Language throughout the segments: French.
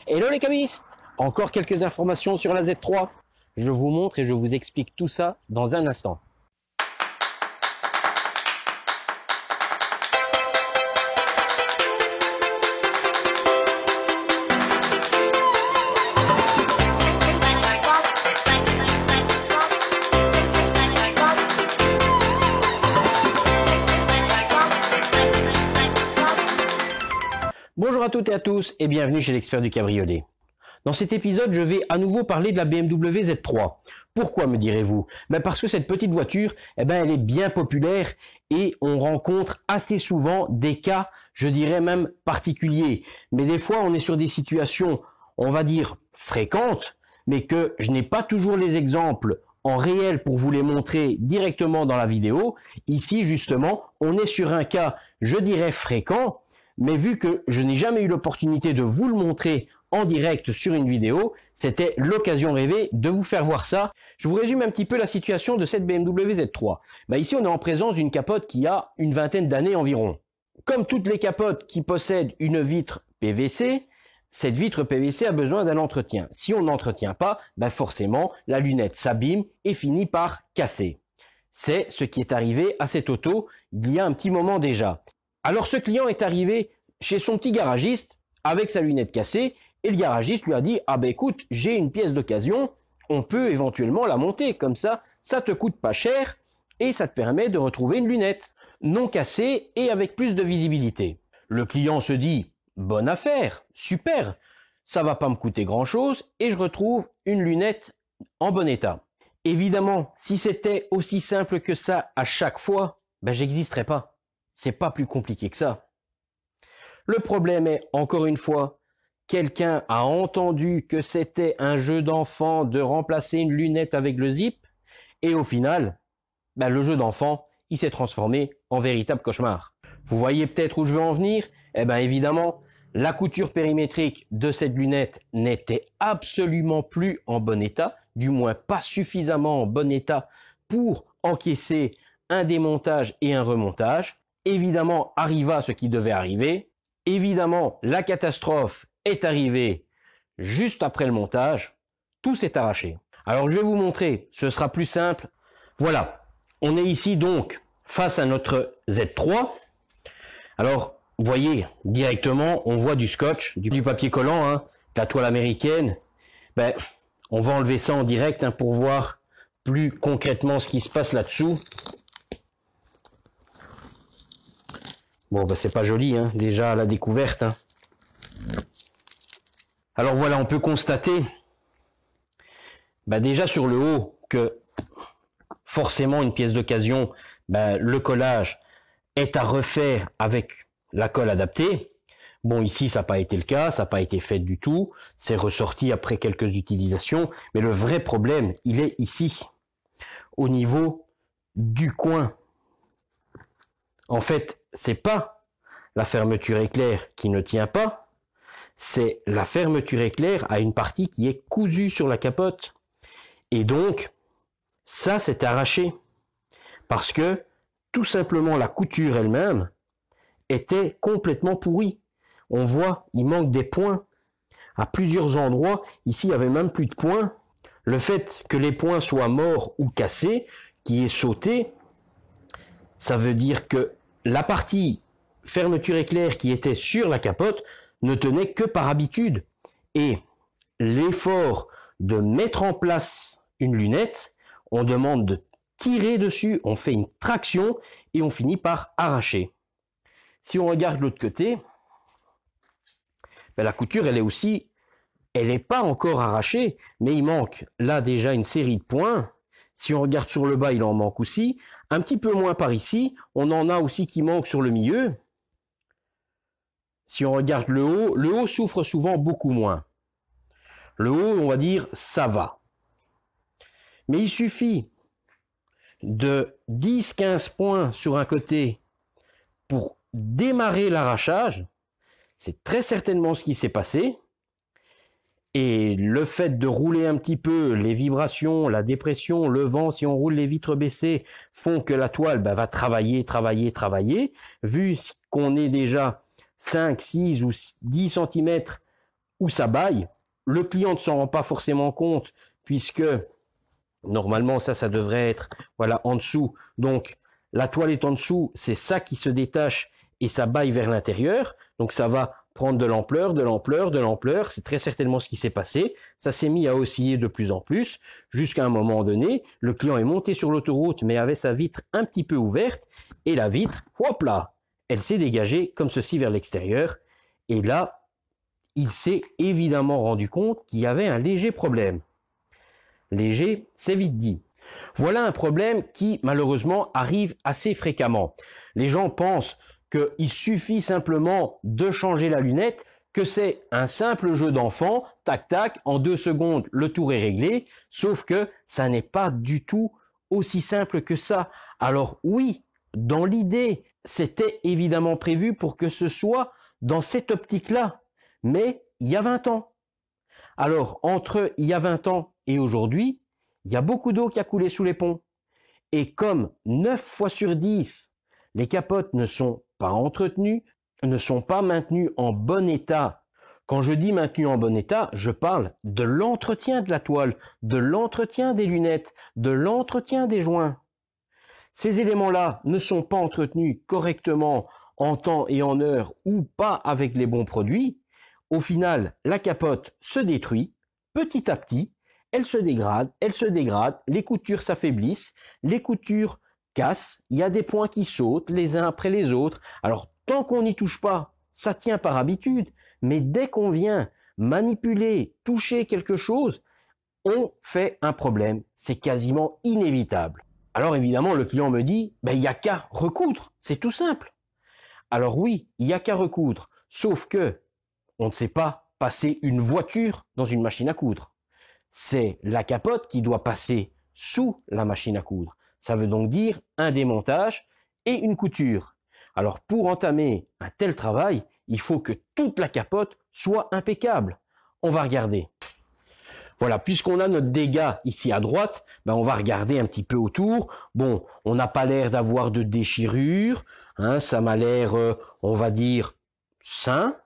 Hello les camistes! Encore quelques informations sur la Z3. Je vous montre et je vous explique tout ça dans un instant. Bonjour à toutes et à tous et bienvenue chez l'expert du cabriolet. Dans cet épisode, je vais à nouveau parler de la BMW Z3. Pourquoi me direz-vous? Parce que cette petite voiture, elle est bien populaire et on rencontre assez souvent des cas, je dirais même particuliers. Mais des fois, on est sur des situations, on va dire, fréquentes, mais que je n'ai pas toujours les exemples en réel pour vous les montrer directement dans la vidéo. Ici, justement, on est sur un cas, je dirais, fréquent. Mais vu que je n'ai jamais eu l'opportunité de vous le montrer en direct sur une vidéo, c'était l'occasion rêvée de vous faire voir ça. Je vous résume un petit peu la situation de cette BMW Z3. Ici, on est en présence d'une capote qui a une vingtaine d'années environ. Comme toutes les capotes qui possèdent une vitre PVC, cette vitre PVC a besoin d'un entretien. Si on n'entretient pas, forcément, la lunette s'abîme et finit par casser. C'est ce qui est arrivé à cette auto il y a un petit moment déjà. Alors ce client est arrivé chez son petit garagiste avec sa lunette cassée et le garagiste lui a dit « Ah écoute, j'ai une pièce d'occasion, on peut éventuellement la monter, comme ça te coûte pas cher et ça te permet de retrouver une lunette non cassée et avec plus de visibilité. » Le client se dit « Bonne affaire, super, ça va pas me coûter grand chose et je retrouve une lunette en bon état. » Évidemment, si c'était aussi simple que ça à chaque fois, j'existerais pas. C'est pas plus compliqué que ça. Le problème est, encore une fois, quelqu'un a entendu que c'était un jeu d'enfant de remplacer une lunette avec le zip, et au final, le jeu d'enfant, il s'est transformé en véritable cauchemar. Vous voyez peut-être où je veux en venir? Évidemment, la couture périmétrique de cette lunette n'était absolument plus en bon état, du moins pas suffisamment en bon état pour encaisser un démontage et un remontage. Évidemment, arriva ce qui devait arriver. Évidemment, la catastrophe est arrivée juste après le montage. Tout s'est arraché. Alors, je vais vous montrer. Ce sera plus simple. Voilà. On est ici donc face à notre Z3. Alors, vous voyez, directement, on voit du scotch, du papier collant, de la toile américaine. On va enlever ça en direct pour voir plus concrètement ce qui se passe là-dessous. Bon, c'est pas joli, déjà à la découverte. Alors voilà, on peut constater, déjà sur le haut, que forcément une pièce d'occasion, le collage est à refaire avec la colle adaptée. Bon, ici, ça n'a pas été le cas, ça n'a pas été fait du tout. C'est ressorti après quelques utilisations. Mais le vrai problème, il est ici, au niveau du coin. En fait, c'est pas la fermeture éclair qui ne tient pas, c'est la fermeture éclair à une partie qui est cousue sur la capote. Et donc, ça s'est arraché. Parce que, tout simplement, la couture elle-même était complètement pourrie. On voit, il manque des points. À plusieurs endroits, ici, il n'y avait même plus de points. Le fait que les points soient morts ou cassés, qui est sauté, ça veut dire que la partie fermeture éclair qui était sur la capote ne tenait que par habitude. Et l'effort de mettre en place une lunette, on demande de tirer dessus, on fait une traction et on finit par arracher. Si on regarde l'autre côté, la couture elle n'est pas encore arrachée, mais il manque là déjà une série de points. Si on regarde sur le bas, il en manque aussi. Un petit peu moins par ici. On en a aussi qui manquent sur le milieu. Si on regarde le haut souffre souvent beaucoup moins. Le haut, on va dire, ça va. Mais il suffit de 10-15 points sur un côté pour démarrer l'arrachage. C'est très certainement ce qui s'est passé. Et le fait de rouler un petit peu, les vibrations, la dépression, le vent, si on roule les vitres baissées, font que la toile va travailler. Vu qu'on est déjà 5, 6 ou 10 cm où ça baille. Le client ne s'en rend pas forcément compte puisque normalement ça devrait être voilà en dessous. Donc la toile est en dessous, c'est ça qui se détache et ça baille vers l'intérieur. Donc ça va prendre de l'ampleur, de l'ampleur, de l'ampleur. C'est très certainement ce qui s'est passé. Ça s'est mis à osciller de plus en plus jusqu'à un moment donné. Le client est monté sur l'autoroute mais avait sa vitre un petit peu ouverte et la vitre, hop là, elle s'est dégagée comme ceci vers l'extérieur. Et là, il s'est évidemment rendu compte qu'il y avait un léger problème. Léger, c'est vite dit. Voilà un problème qui, malheureusement, arrive assez fréquemment. Les gens pensent qu'il suffit simplement de changer la lunette, que c'est un simple jeu d'enfant, tac tac, en 2 secondes, le tour est réglé, sauf que ça n'est pas du tout aussi simple que ça. Alors oui, dans l'idée, c'était évidemment prévu pour que ce soit dans cette optique-là, mais il y a 20 ans. Alors, entre il y a 20 ans et aujourd'hui, il y a beaucoup d'eau qui a coulé sous les ponts. Et comme 9 fois sur 10, les capotes ne sont pas entretenues, ne sont pas maintenues en bon état. Quand je dis maintenues en bon état, je parle de l'entretien de la toile, de l'entretien des lunettes, de l'entretien des joints. Ces éléments-là ne sont pas entretenus correctement en temps et en heure ou pas avec les bons produits. Au final, la capote se détruit petit à petit, elle se dégrade, les coutures s'affaiblissent, les coutures cassent, il y a des points qui sautent les uns après les autres. Alors, tant qu'on n'y touche pas, ça tient par habitude, mais dès qu'on vient manipuler, toucher quelque chose, on fait un problème. C'est quasiment inévitable. Alors évidemment, le client me dit, il n'y a qu'à recoudre, c'est tout simple. Alors oui, il n'y a qu'à recoudre, sauf que on ne sait pas passer une voiture dans une machine à coudre. C'est la capote qui doit passer sous la machine à coudre. Ça veut donc dire un démontage et une couture. Alors pour entamer un tel travail, il faut que toute la capote soit impeccable. On va regarder. Voilà, puisqu'on a notre dégât ici à droite, on va regarder un petit peu autour. Bon, on n'a pas l'air d'avoir de déchirure, ça m'a l'air, on va dire, sain.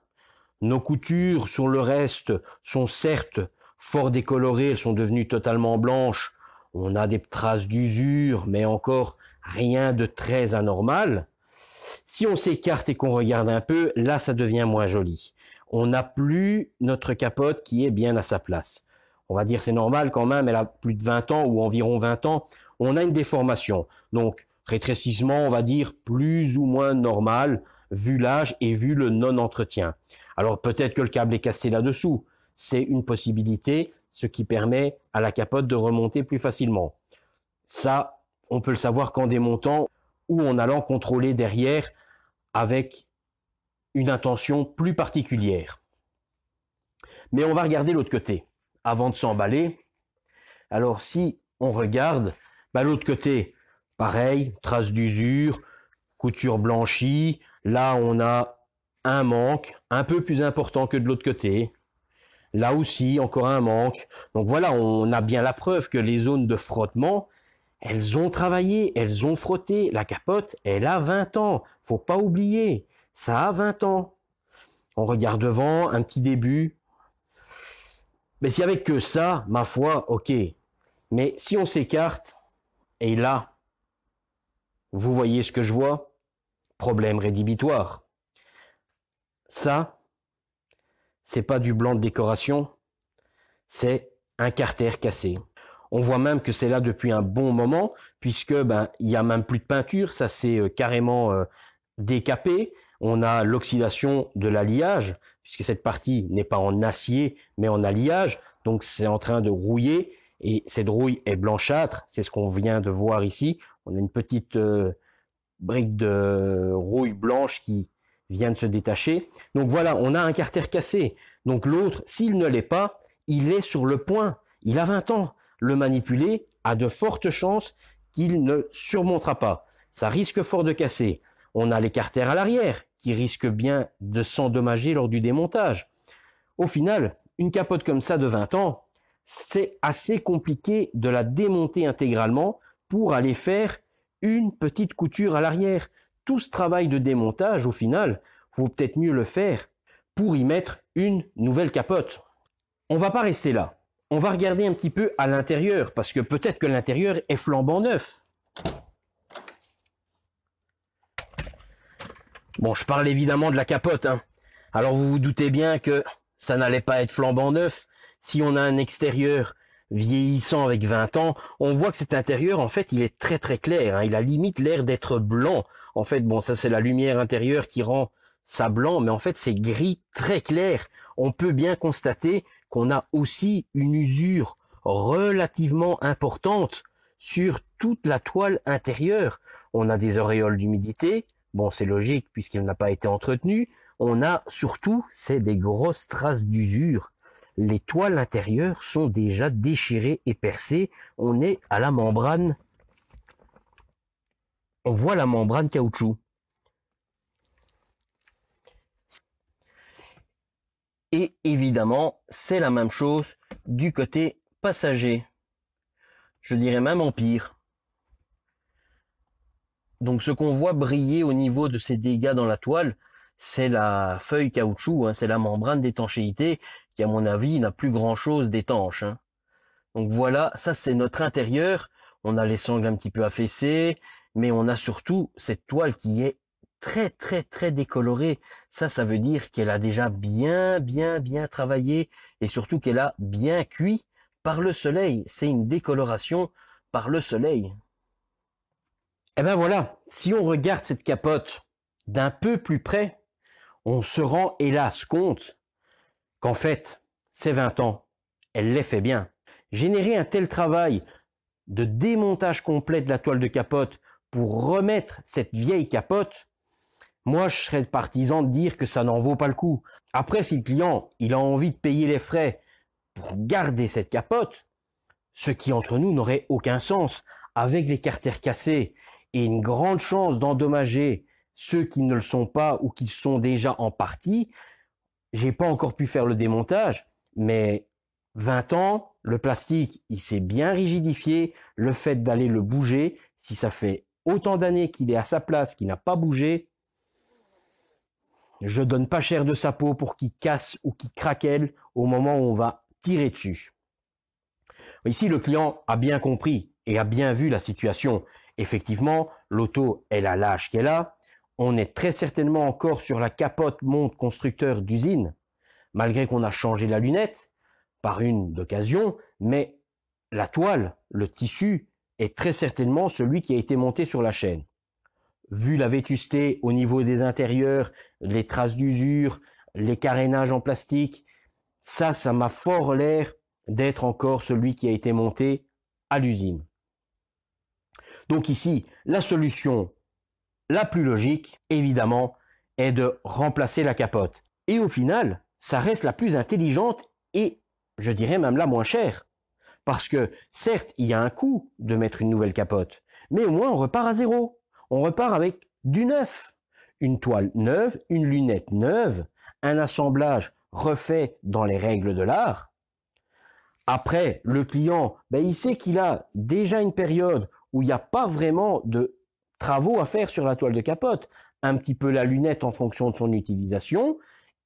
Nos coutures sur le reste sont certes fort décolorées, elles sont devenues totalement blanches. On a des traces d'usure, mais encore rien de très anormal. Si on s'écarte et qu'on regarde un peu, là ça devient moins joli. On n'a plus notre capote qui est bien à sa place. On va dire c'est normal quand même, elle a plus de 20 ans ou environ 20 ans. On a une déformation. Donc rétrécissement, on va dire plus ou moins normal, vu l'âge et vu le non-entretien. Alors peut-être que le câble est cassé là-dessous. C'est une possibilité, ce qui permet à la capote de remonter plus facilement. Ça, on peut le savoir qu'en démontant ou en allant contrôler derrière avec une intention plus particulière. Mais on va regarder l'autre côté avant de s'emballer. Alors si on regarde, l'autre côté, pareil, traces d'usure, couture blanchie. Là, on a un manque un peu plus important que de l'autre côté. Là aussi, encore un manque. Donc voilà, on a bien la preuve que les zones de frottement, elles ont travaillé, elles ont frotté. La capote, elle a 20 ans. Faut pas oublier, ça a 20 ans. On regarde devant, un petit début. Mais s'il n'y avait que ça, ma foi, ok. Mais si on s'écarte, et là, vous voyez ce que je vois? Problème rédhibitoire. Ça, c'est pas du blanc de décoration, c'est un carter cassé. On voit même que c'est là depuis un bon moment, puisque il y a même plus de peinture, ça s'est carrément décapé. On a l'oxydation de l'alliage, puisque cette partie n'est pas en acier, mais en alliage, donc c'est en train de rouiller, et cette rouille est blanchâtre, c'est ce qu'on vient de voir ici. On a une petite brique de rouille blanche qui vient de se détacher. Donc voilà, on a un carter cassé. Donc l'autre, s'il ne l'est pas, il est sur le point. Il a 20 ans. Le manipuler a de fortes chances qu'il ne surmontera pas. Ça risque fort de casser. On a les carters à l'arrière qui risquent bien de s'endommager lors du démontage. Au final, une capote comme ça de 20 ans, c'est assez compliqué de la démonter intégralement pour aller faire une petite couture à l'arrière. Tout ce travail de démontage, au final, vaut peut-être mieux le faire pour y mettre une nouvelle capote. On va pas rester là. On va regarder un petit peu à l'intérieur, parce que peut-être que l'intérieur est flambant neuf. Bon, je parle évidemment de la capote, hein. Alors vous vous doutez bien que ça n'allait pas être flambant neuf. Si on a un extérieur vieillissant avec 20 ans, on voit que cet intérieur, en fait, il est très très clair, hein. Il a limite l'air d'être blanc. En fait, bon, ça c'est la lumière intérieure qui rend ça blanc, mais en fait c'est gris très clair. On peut bien constater qu'on a aussi une usure relativement importante sur toute la toile intérieure. On a des auréoles d'humidité. Bon, c'est logique puisqu'il n'a pas été entretenu. On a surtout, c'est des grosses traces d'usure. Les toiles intérieures sont déjà déchirées et percées. On est à la membrane. On voit la membrane caoutchouc. Et évidemment, c'est la même chose du côté passager. Je dirais même en pire. Donc ce qu'on voit briller au niveau de ces dégâts dans la toile, c'est la feuille caoutchouc, hein, c'est la membrane d'étanchéité qui, à mon avis, n'a plus grand-chose d'étanche. Hein. Donc voilà, ça c'est notre intérieur. On a les sangles un petit peu affaissées, mais on a surtout cette toile qui est très très très décolorée. Ça veut dire qu'elle a déjà bien travaillé et surtout qu'elle a bien cuit par le soleil. C'est une décoloration par le soleil. Et ben voilà, si on regarde cette capote d'un peu plus près, on se rend hélas compte qu'en fait, ces 20 ans, elle les fait bien. Générer un tel travail de démontage complet de la toile de capote pour remettre cette vieille capote, moi je serais partisan de dire que ça n'en vaut pas le coup. Après, si le client il a envie de payer les frais pour garder cette capote, ce qui entre nous n'aurait aucun sens, avec les carters cassés et une grande chance d'endommager ceux qui ne le sont pas ou qui sont déjà en partie, j'ai pas encore pu faire le démontage, mais 20 ans, le plastique, il s'est bien rigidifié, le fait d'aller le bouger, si ça fait autant d'années qu'il est à sa place, qu'il n'a pas bougé, je donne pas cher de sa peau pour qu'il casse ou qu'il craquelle au moment où on va tirer dessus. Ici, le client a bien compris et a bien vu la situation. Effectivement, l'auto, elle a l'âge qu'elle a. On est très certainement encore sur la capote montre constructeur d'usine, malgré qu'on a changé la lunette par une d'occasion, mais la toile, le tissu, est très certainement celui qui a été monté sur la chaîne. Vu la vétusté au niveau des intérieurs, les traces d'usure, les carénages en plastique, ça m'a fort l'air d'être encore celui qui a été monté à l'usine. Donc ici, la solution la plus logique, évidemment, est de remplacer la capote. Et au final, ça reste la plus intelligente et, je dirais même la moins chère. Parce que, certes, il y a un coût de mettre une nouvelle capote, mais au moins on repart à zéro. On repart avec du neuf. Une toile neuve, une lunette neuve, un assemblage refait dans les règles de l'art. Après, le client, il sait qu'il a déjà une période où il n'y a pas vraiment de travaux à faire sur la toile de capote. Un petit peu la lunette en fonction de son utilisation,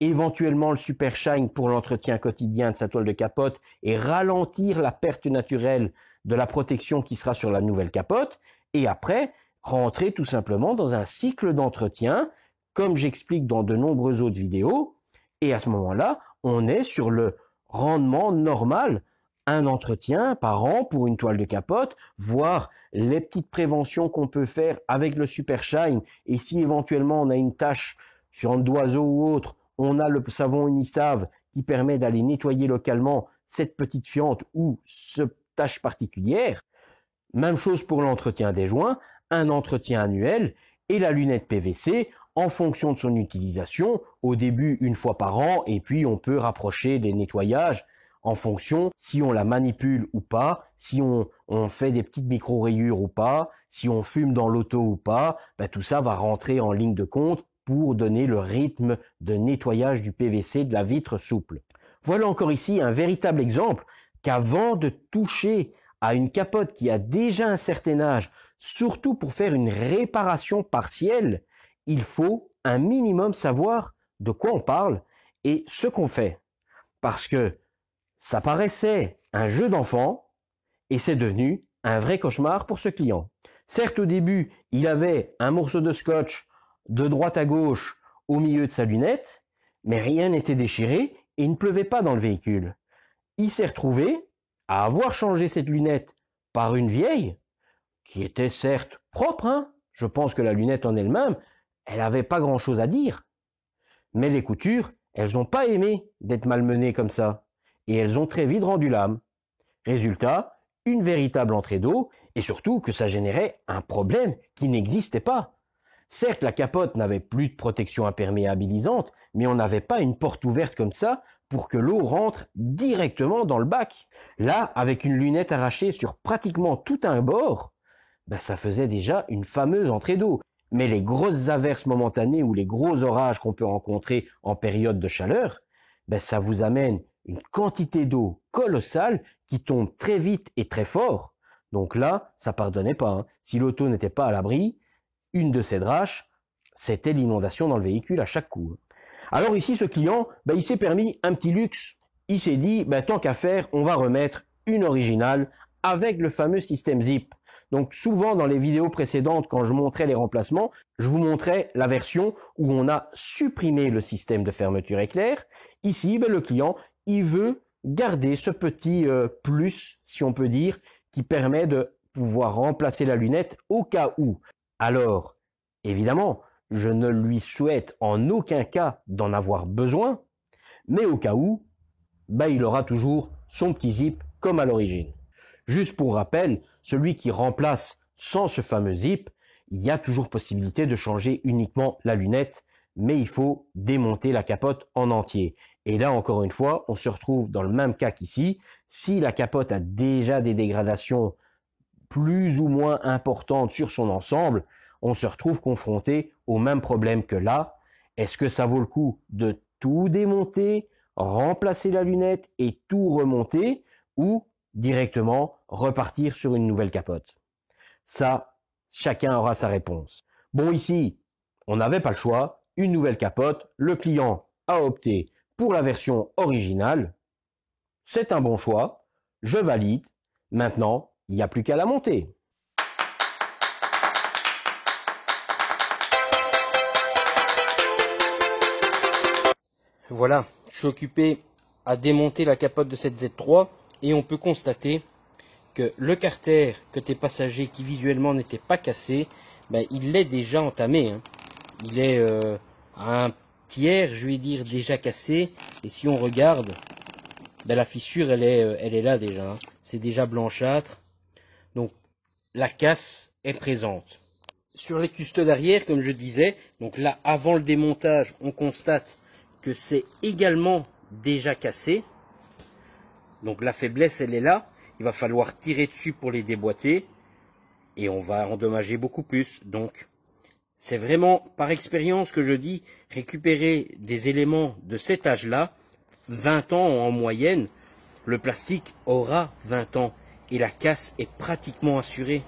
éventuellement le super shine pour l'entretien quotidien de sa toile de capote et ralentir la perte naturelle de la protection qui sera sur la nouvelle capote. Et après, rentrer tout simplement dans un cycle d'entretien, comme j'explique dans de nombreuses autres vidéos. Et à ce moment-là, on est sur le rendement normal, un entretien par an pour une toile de capote, voire les petites préventions qu'on peut faire avec le super shine. Et si éventuellement on a une tache sur un d'oiseau ou autre, on a le savon Unisave qui permet d'aller nettoyer localement cette petite fiente ou cette tache particulière. Même chose pour l'entretien des joints, un entretien annuel et la lunette PVC en fonction de son utilisation, au début une fois par an et puis on peut rapprocher les nettoyages en fonction si on la manipule ou pas, si on fait des petites micro-rayures ou pas, si on fume dans l'auto ou pas, tout ça va rentrer en ligne de compte pour donner le rythme de nettoyage du PVC de la vitre souple. Voilà encore ici un véritable exemple qu'avant de toucher à une capote qui a déjà un certain âge, surtout pour faire une réparation partielle, il faut un minimum savoir de quoi on parle et ce qu'on fait. Parce que ça paraissait un jeu d'enfant et c'est devenu un vrai cauchemar pour ce client. Certes, au début, il avait un morceau de scotch de droite à gauche au milieu de sa lunette, mais rien n'était déchiré et il ne pleuvait pas dans le véhicule. Il s'est retrouvé à avoir changé cette lunette par une vieille, qui était certes propre, hein. Je pense que la lunette en elle-même, elle n'avait pas grand-chose à dire. Mais les coutures, elles n'ont pas aimé d'être malmenées comme ça, et elles ont très vite rendu l'âme. Résultat, une véritable entrée d'eau, et surtout que ça générait un problème qui n'existait pas. Certes, la capote n'avait plus de protection imperméabilisante, mais on n'avait pas une porte ouverte comme ça pour que l'eau rentre directement dans le bac. Là, avec une lunette arrachée sur pratiquement tout un bord, ça faisait déjà une fameuse entrée d'eau. Mais les grosses averses momentanées ou les gros orages qu'on peut rencontrer en période de chaleur, ça vous amène une quantité d'eau colossale qui tombe très vite et très fort. Donc là, ça pardonnait pas, hein. Si l'auto n'était pas à l'abri, une de ces draches, c'était l'inondation dans le véhicule à chaque coup. Alors ici, ce client, il s'est permis un petit luxe. Il s'est dit, tant qu'à faire, on va remettre une originale avec le fameux système zip. Donc souvent dans les vidéos précédentes, quand je montrais les remplacements, je vous montrais la version où on a supprimé le système de fermeture éclair. Ici, le client, il veut garder ce petit plus, si on peut dire, qui permet de pouvoir remplacer la lunette au cas où. Alors, évidemment, je ne lui souhaite en aucun cas d'en avoir besoin, mais au cas où, il aura toujours son petit zip comme à l'origine. Juste pour rappel, celui qui remplace sans ce fameux zip, il y a toujours possibilité de changer uniquement la lunette, mais il faut démonter la capote en entier. Et là, encore une fois, on se retrouve dans le même cas qu'ici. Si la capote a déjà des dégradations plus ou moins importantes sur son ensemble, on se retrouve confronté au même problème que là. Est-ce que ça vaut le coup de tout démonter, remplacer la lunette et tout remonter, ou directement repartir sur une nouvelle capote? Ça, chacun aura sa réponse. Bon, ici, on n'avait pas le choix, une nouvelle capote, le client a opté pour la version originale. C'est un bon choix, je valide. Maintenant, il n'y a plus qu'à la monter. Voilà, je suis occupé à démonter la capote de cette Z3 et on peut constater que le carter côté passager qui visuellement n'était pas cassé, il l'est déjà entamé, hein. Il est à un tiers, je vais dire, déjà cassé. Et si on regarde, la fissure elle est là déjà, hein. C'est déjà blanchâtre. Donc la casse est présente. Sur les custos d'arrière, comme je disais, donc là avant le démontage, on constate que c'est également déjà cassé. Donc la faiblesse elle est là. Il va falloir tirer dessus pour les déboîter et on va endommager beaucoup plus. Donc c'est vraiment par expérience que je dis, récupérer des éléments de cet âge-là, 20 ans en moyenne, le plastique aura 20 ans et la casse est pratiquement assurée.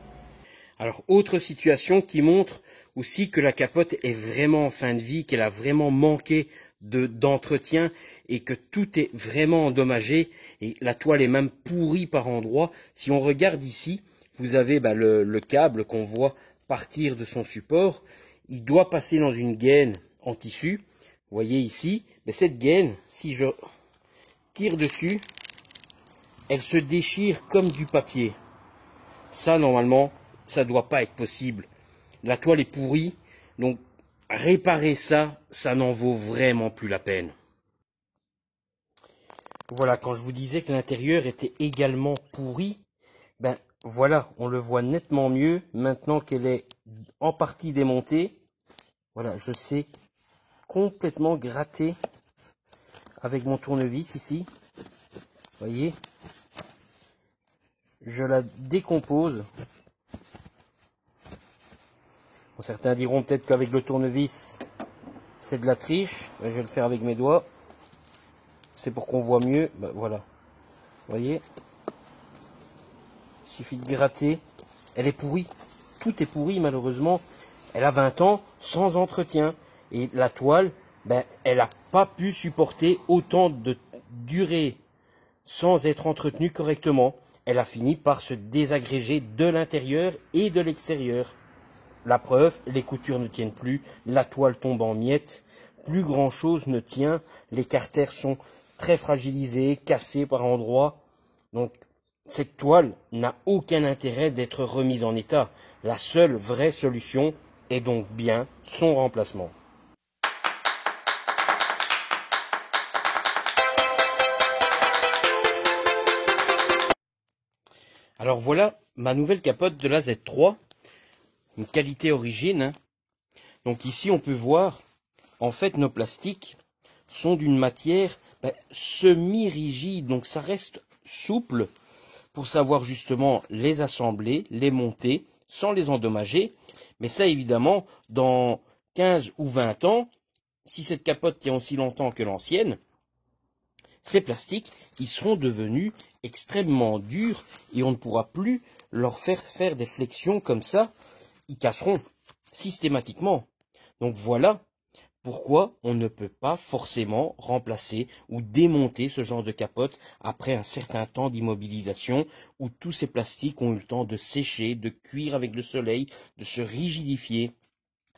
Alors autre situation qui montre aussi que la capote est vraiment en fin de vie, qu'elle a vraiment manqué d'entretien et que tout est vraiment endommagé et la toile est même pourrie par endroits. Si on regarde ici, vous avez le câble qu'on voit partir de son support. Il doit passer dans une gaine en tissu. Vous voyez ici, cette gaine, si je tire dessus, elle se déchire comme du papier. Ça, normalement, ça ne doit pas être possible. La toile est pourrie, donc réparer ça, ça n'en vaut vraiment plus la peine. Voilà, quand je vous disais que l'intérieur était également pourri, voilà, on le voit nettement mieux maintenant qu'elle est en partie démontée. Voilà, je sais complètement gratter avec mon tournevis ici. Vous voyez, je la décompose. Bon, certains diront peut-être qu'avec le tournevis, c'est de la triche. Je vais le faire avec mes doigts. C'est pour qu'on voit mieux. Voilà. Vous voyez, il suffit de gratter. Elle est pourrie. Tout est pourri malheureusement. Elle a 20 ans sans entretien. Et la toile, ben, elle n'a pas pu supporter autant de durée sans être entretenue correctement. Elle a fini par se désagréger de l'intérieur et de l'extérieur. La preuve, les coutures ne tiennent plus, la toile tombe en miettes, plus grand chose ne tient, les carters sont très fragilisés, cassés par endroits. Donc, cette toile n'a aucun intérêt d'être remise en état. La seule vraie solution est donc bien son remplacement. Alors voilà ma nouvelle capote de la Z3, une qualité origine, hein. Donc ici on peut voir, en fait nos plastiques sont d'une matière semi-rigide, donc ça reste souple pour savoir justement les assembler, les monter sans les endommager. Mais ça évidemment, dans 15 ou 20 ans, si cette capote tient aussi longtemps que l'ancienne, ces plastiques, ils seront devenus extrêmement durs et on ne pourra plus leur faire des flexions comme ça. Ils casseront systématiquement. Donc voilà pourquoi on ne peut pas forcément remplacer ou démonter ce genre de capote après un certain temps d'immobilisation où tous ces plastiques ont eu le temps de sécher, de cuire avec le soleil, de se rigidifier.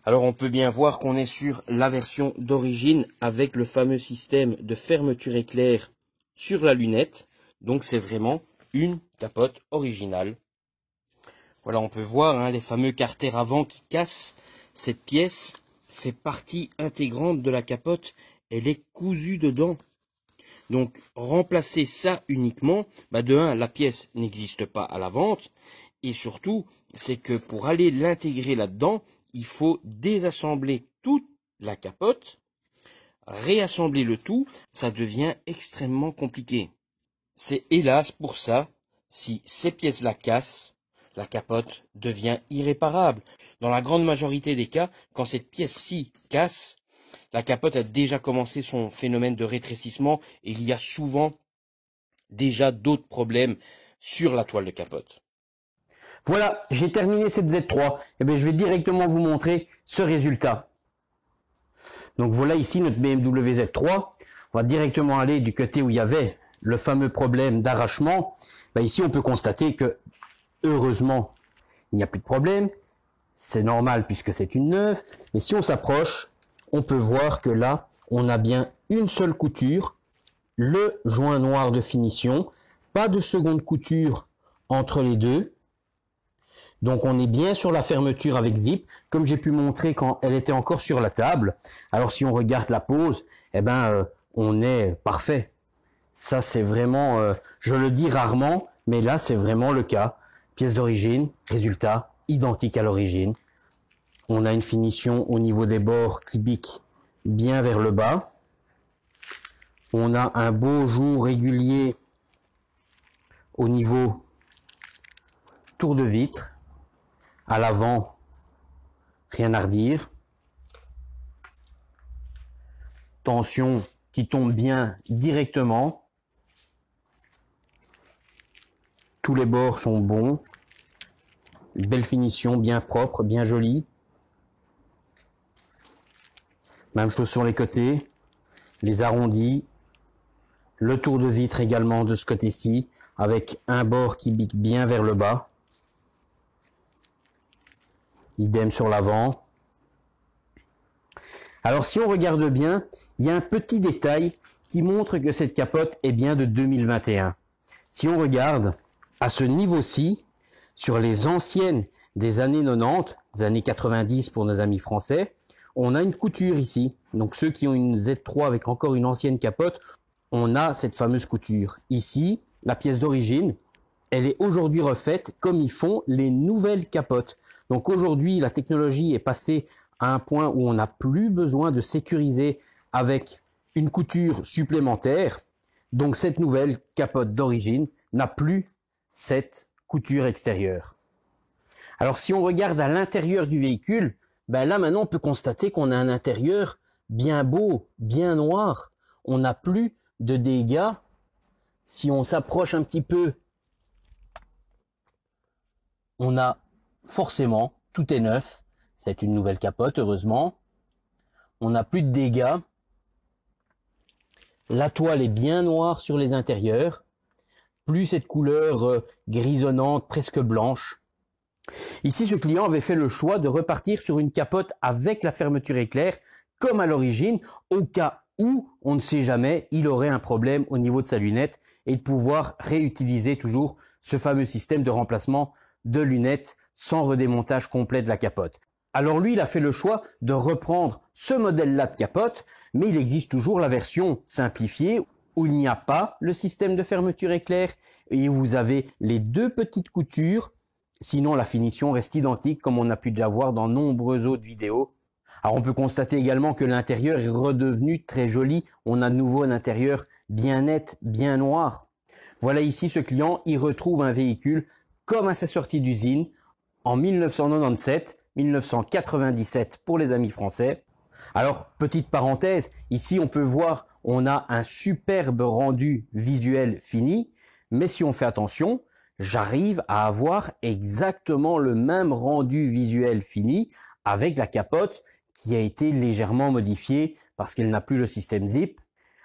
Alors on peut bien voir qu'on est sur la version d'origine avec le fameux système de fermeture éclair sur la lunette. Donc c'est vraiment une capote originale. Voilà, on peut voir hein, les fameux carters avant qui cassent. Cette pièce fait partie intégrante de la capote. Elle est cousue dedans. Donc remplacer ça uniquement, de un, la pièce n'existe pas à la vente. Et surtout, c'est que pour aller l'intégrer là-dedans, il faut désassembler toute la capote, réassembler le tout, ça devient extrêmement compliqué. C'est hélas pour ça, si ces pièces-là cassent, la capote devient irréparable. Dans la grande majorité des cas, quand cette pièce-ci casse, la capote a déjà commencé son phénomène de rétrécissement et il y a souvent déjà d'autres problèmes sur la toile de capote. Voilà, j'ai terminé cette Z3. Je vais directement vous montrer ce résultat. Donc voilà ici notre BMW Z3. On va directement aller du côté où il y avait le fameux problème d'arrachement. Ici, on peut constater que, heureusement, il n'y a plus de problème. C'est normal puisque c'est une neuve. Mais si on s'approche, on peut voir que là, on a bien une seule couture, le joint noir de finition, pas de seconde couture entre les deux. Donc on est bien sur la fermeture avec zip, comme j'ai pu montrer quand elle était encore sur la table. Alors si on regarde la pose, on est parfait. Ça c'est vraiment, je le dis rarement, mais là c'est vraiment le cas. Pièce d'origine, résultat identique à l'origine. On a une finition au niveau des bords qui bique bien vers le bas. On a un beau jour régulier au niveau tour de vitre. À l'avant, rien à redire. Tension qui tombe bien directement. Tous les bords sont bons. Belle finition, bien propre, bien jolie. Même chose sur les côtés. Les arrondis. Le tour de vitre également de ce côté-ci, avec un bord qui bique bien vers le bas. Idem sur l'avant. Alors si on regarde bien, il y a un petit détail qui montre que cette capote est bien de 2021. Si on regarde à ce niveau-ci, sur les anciennes des années 90, des années 90 pour nos amis français, on a une couture ici. Donc ceux qui ont une Z3 avec encore une ancienne capote, on a cette fameuse couture. Ici, la pièce d'origine, elle est aujourd'hui refaite comme ils font les nouvelles capotes. Donc aujourd'hui, la technologie est passée à un point où on n'a plus besoin de sécuriser avec une couture supplémentaire. Donc cette nouvelle capote d'origine n'a plus cette couture extérieure. Alors si on regarde à l'intérieur du véhicule, là maintenant on peut constater qu'on a un intérieur bien beau, bien noir. On n'a plus de dégâts. Si on s'approche un petit peu, on a forcément, tout est neuf. C'est une nouvelle capote, heureusement. On n'a plus de dégâts. La toile est bien noire sur les intérieurs, plus cette couleur grisonnante, presque blanche. Ici, ce client avait fait le choix de repartir sur une capote avec la fermeture éclair, comme à l'origine, au cas où, on ne sait jamais, il aurait un problème au niveau de sa lunette et de pouvoir réutiliser toujours ce fameux système de remplacement de lunettes sans redémontage complet de la capote. Alors lui, il a fait le choix de reprendre ce modèle-là de capote, mais il existe toujours la version simplifiée où il n'y a pas le système de fermeture éclair et où vous avez les deux petites coutures. Sinon, la finition reste identique comme on a pu déjà voir dans nombreuses autres vidéos. Alors on peut constater également que l'intérieur est redevenu très joli. On a de nouveau un intérieur bien net, bien noir. Voilà ici ce client, il retrouve un véhicule comme à sa sortie d'usine en 1997, 1997 pour les amis français. Alors, petite parenthèse, ici on peut voir, on a un superbe rendu visuel fini, mais si on fait attention, j'arrive à avoir exactement le même rendu visuel fini avec la capote qui a été légèrement modifiée parce qu'elle n'a plus le système zip.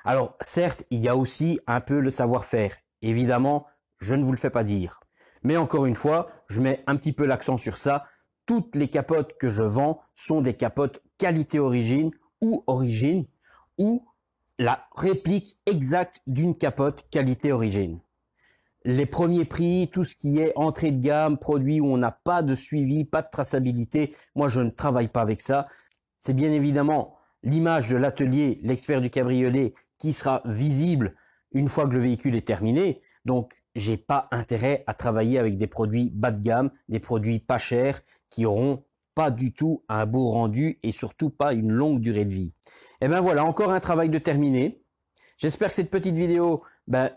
Alors, certes, il y a aussi un peu le savoir-faire. Évidemment, je ne vous le fais pas dire. Mais encore une fois, je mets un petit peu l'accent sur ça. Toutes les capotes que je vends sont des capotes qualité origine ou la réplique exacte d'une capote qualité origine. Les premiers prix, tout ce qui est entrée de gamme, produits où on n'a pas de suivi, pas de traçabilité, moi je ne travaille pas avec ça. C'est bien évidemment l'image de l'atelier, l'expert du cabriolet, qui sera visible une fois que le véhicule est terminé. Donc, j'ai pas intérêt à travailler avec des produits bas de gamme, des produits pas chers, qui auront pas du tout un beau rendu et surtout pas une longue durée de vie. Et ben voilà, encore un travail de terminé. J'espère que cette petite vidéo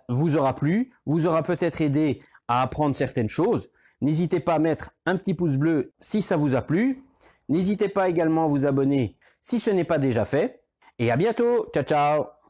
vous aura plu, vous aura peut-être aidé à apprendre certaines choses. N'hésitez pas à mettre un petit pouce bleu si ça vous a plu. N'hésitez pas également à vous abonner si ce n'est pas déjà fait. Et à bientôt. Ciao, ciao.